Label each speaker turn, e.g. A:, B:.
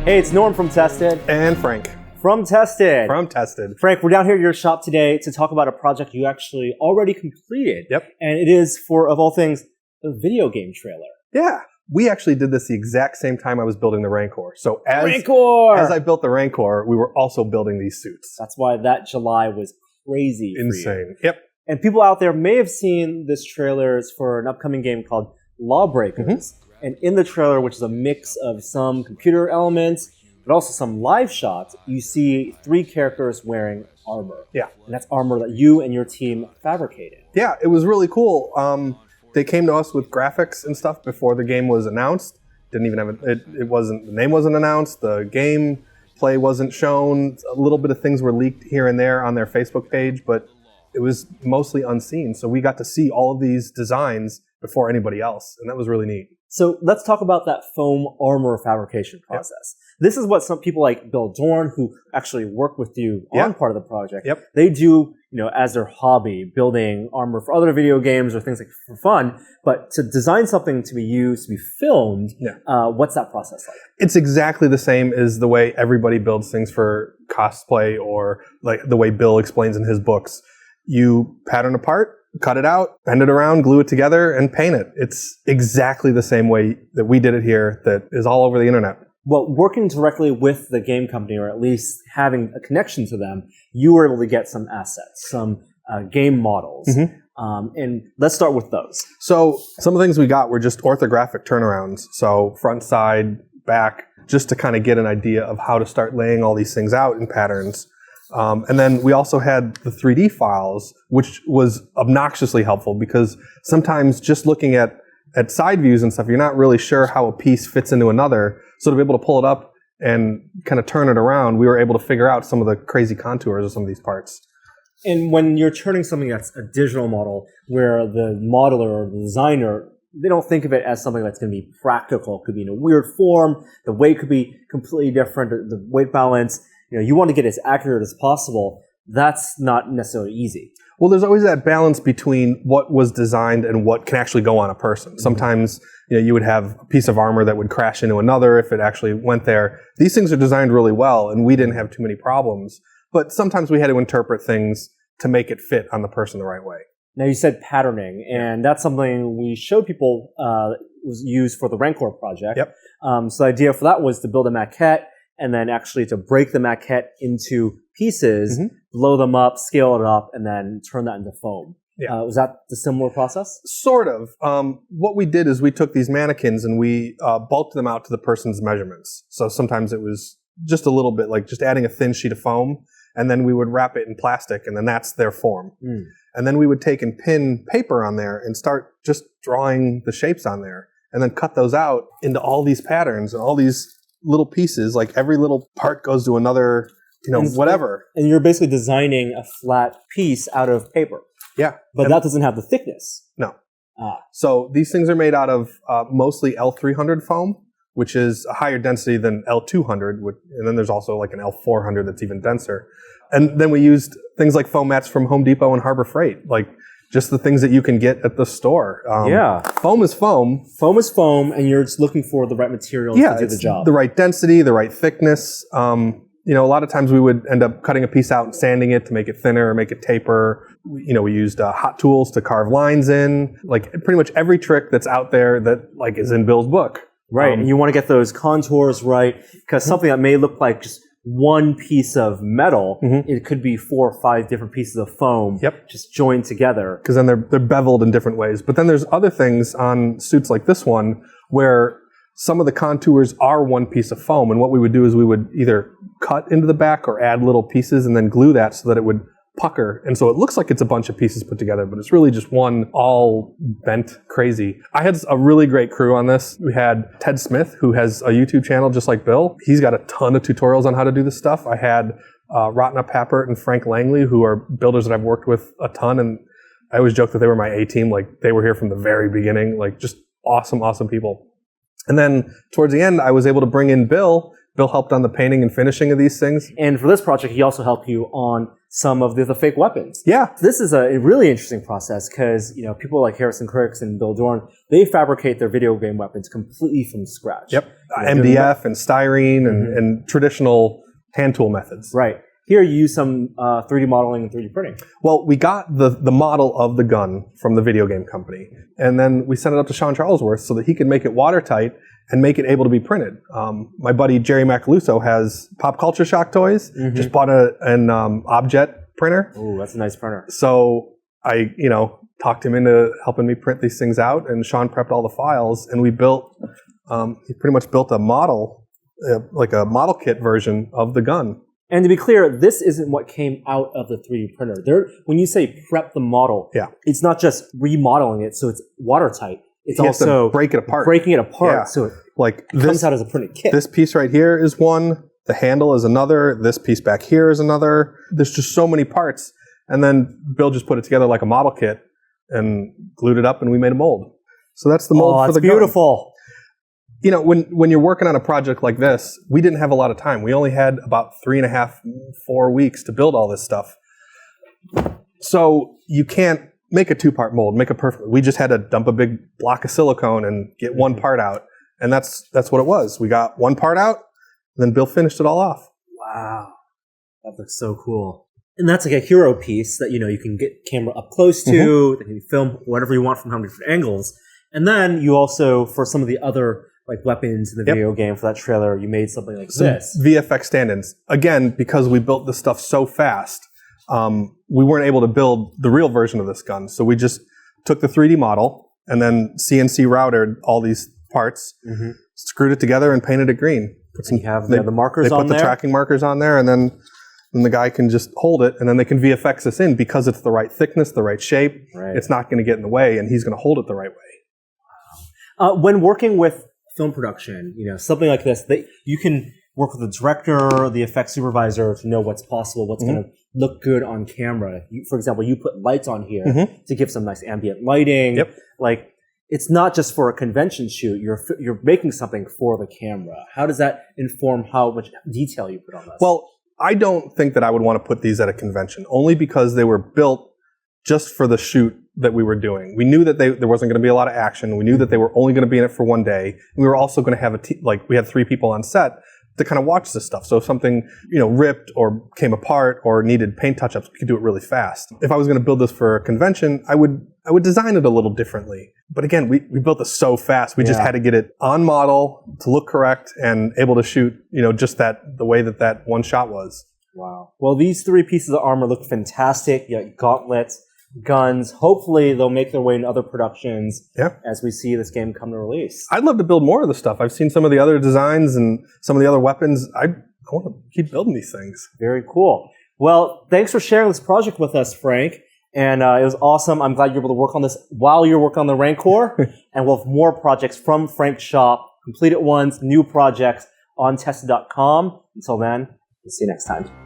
A: Hey, it's Norm from Tested.
B: And Frank.
A: From Tested.
B: From Tested.
A: Frank, we're down here at your shop today to talk about a project you actually already completed.
B: Yep.
A: And it is for, of all things, a video game trailer.
B: Yeah. We actually did this the exact same time I was building the Rancor. So as I built the Rancor, we were also building these suits.
A: That's why that July was crazy for
B: Insane.
A: you.
B: Yep.
A: And people out there may have seen this trailer for an upcoming game called Lawbreakers. Mm-hmm. And in the trailer, which is a mix of some computer elements, but also some live shots, you see 3 characters wearing armor.
B: Yeah.
A: And that's armor that you and your team fabricated.
B: Yeah, it was really cool. They came to us with graphics and stuff before the game was announced. Didn't even have the name wasn't announced, the game play wasn't shown. A little bit of things were leaked here and there on their Facebook page, but it was mostly unseen. So we got to see all of these designs before anybody else, and that was really neat.
A: So let's talk about that foam armor fabrication process. Yep. This is what some people like Bill Dorn, who actually work with you on part of the project, they do, as their hobby, building armor for other video games or things like for fun. But to design something to be used, to be filmed, what's that process like? It's
B: exactly the same as the way everybody builds things for cosplay, or like the way Bill explains in his books. You pattern a part, cut it out, bend it around, glue it together, and paint it. It's exactly the same way that we did it here that is all over the internet.
A: Well, working directly with the game company, or at least having a connection to them, you were able to get some assets, some game models. Mm-hmm. And let's start with those.
B: So some of the things we got were just orthographic turnarounds. So front, side, back, just to kind of get an idea of how to start laying all these things out in patterns. And then we also had the 3D files, which was obnoxiously helpful because sometimes just looking at side views and stuff, you're not really sure how a piece fits into another. So to be able to pull it up and kind of turn it around, we were able to figure out some of the crazy contours of some of these parts.
A: And when you're turning something that's a digital model, where the modeler or the designer, they don't think of it as something that's going to be practical. It could be in a weird form. The weight could be completely different. The weight balance. You want to get as accurate as possible. That's not necessarily easy.
B: Well, there's always that balance between what was designed and what can actually go on a person. Mm-hmm. Sometimes, you would have a piece of armor that would crash into another if it actually went there. These things are designed really well, and we didn't have too many problems. But sometimes we had to interpret things to make it fit on the person the right way.
A: Now, you said patterning, and that's something we showed people was used for the Rancor project.
B: Yep.
A: So the idea for that was to build a maquette, and then actually to break the maquette into pieces, mm-hmm. blow them up, scale it up, and then turn that into foam. Yeah. Was that the similar process?
B: Sort of. What we did is we took these mannequins and we bulked them out to the person's measurements. So sometimes it was just a little bit, like just adding a thin sheet of foam, and then we would wrap it in plastic, and then that's their form. Mm. And then we would take and pin paper on there and start just drawing the shapes on there, and then cut those out into all these patterns and all these little pieces. Like every little part goes to another, whatever. And
A: you're basically designing a flat piece out of paper.
B: Yeah.
A: But that doesn't have the thickness.
B: No. So these things are made out of mostly L300 foam, which is a higher density than L200. And then there's also like an L400 that's even denser. And then we used things like foam mats from Home Depot and Harbor Freight, like just the things that you can get at the store. Foam is foam.
A: Foam is foam, and you're just looking for the right materials to do the job.
B: The right density, the right thickness. A lot of times we would end up cutting a piece out and sanding it to make it thinner or make it taper. We used hot tools to carve lines in. Like pretty much every trick that's out there that like is in Bill's book.
A: Right, and you want to get those contours right, because something that may look like just one piece of metal, mm-hmm. it could be 4 or 5 different pieces of foam just joined together.
B: Because then they're beveled in different ways. But then there's other things on suits like this one where some of the contours are one piece of foam. And what we would do is we would either cut into the back or add little pieces and then glue that so that it would pucker. And so it looks like it's a bunch of pieces put together, but it's really just one all bent crazy. I had a really great crew on this. We had Ted Smith, who has a YouTube channel just like Bill. He's got a ton of tutorials on how to do this stuff. I had Ratna Papert and Frank Langley, who are builders that I've worked with a ton. And I always joke that they were my A-team. Like they were here from the very beginning, like just awesome, awesome people. And then towards the end, I was able to bring in Bill. Bill helped on the painting and finishing of these things.
A: And for this project, he also helped you on some of the fake weapons.
B: Yeah.
A: This is a really interesting process because, people like Harrison Kirks and Bill Dorn, they fabricate their video game weapons completely from scratch.
B: Yep. MDF and styrene and traditional hand tool methods.
A: Right. Here you use some 3D modeling and 3D printing.
B: Well, we got the model of the gun from the video game company, and then we sent it up to Sean Charlesworth so that he could make it watertight and make it able to be printed. My buddy Jerry Macaluso has Pop Culture Shock Toys, just bought an Objet printer.
A: Ooh, that's a nice printer.
B: So I, talked him into helping me print these things out, and Sean prepped all the files, and we built, he pretty much built a model, like a model kit version of the gun.
A: And to be clear, this isn't what came out of the 3D printer. When you say prep the model, it's not just remodeling it so it's watertight. It's also
B: breaking it apart
A: so it
B: like
A: comes out as a printed kit.
B: This piece right here is one. The handle is another. This piece back here is another. There's just so many parts. And then Bill just put it together like a model kit and glued it up, and we made a mold. So that's the mold for the gun.
A: Beautiful.
B: When you're working on a project like this, we didn't have a lot of time. We only had about 3.5, 4 weeks to build all this stuff. So you can't make a 2-part mold, make it perfect. We just had to dump a big block of silicone and get one part out. And that's what it was. We got one part out, and then Bill finished it all off.
A: Wow. That looks so cool. And that's like a hero piece that, you can get camera up close to, that you can film whatever you want from how many different angles. And then you also, for some of the other like weapons in the video game for that trailer, you made something like this.
B: VFX stand-ins. Again, because we built this stuff so fast, we weren't able to build the real version of this gun. So we just took the 3D model and then CNC routed all these parts, screwed it together, and painted it green.
A: You have the markers on there.
B: They put the tracking markers on there, and then the guy can just hold it, and then they can VFX this in because it's the right thickness, the right shape.
A: Right.
B: It's not going to get in the way, and he's going to hold it the right way.
A: Wow. When working with film production, something like this, you can work with the director, the effects supervisor to know what's possible, what's going to look good on camera. For example, you put lights on here to give some nice ambient lighting. Like, it's not just for a convention shoot. You're making something for the camera. How does that inform how much detail you put on this?
B: Well, I don't think that I would want to put these at a convention, only because they were built just for the shoot that we were doing. We knew that there wasn't going to be a lot of action. We knew that they were only going to be in it for one day. And we were also going to have we had 3 people on set to kind of watch this stuff. So if something, ripped or came apart or needed paint touch-ups, we could do it really fast. If I was going to build this for a convention, I would design it a little differently. But again, we built this so fast. We just had to get it on model to look correct and able to shoot, just the way that one shot was.
A: Wow. Well, these 3 pieces of armor look fantastic. You got gauntlets, guns. Hopefully they'll make their way in other productions as we see this game come to release.
B: I'd love to build more of the stuff. I've seen some of the other designs and some of the other weapons. I want to keep building these things.
A: Very cool. Well, thanks for sharing this project with us, Frank. And it was awesome. I'm glad you're able to work on this while you're working on the Rancor. And we'll have more projects from Frank's shop, completed ones, new projects on tested.com. Until then, we'll see you next time.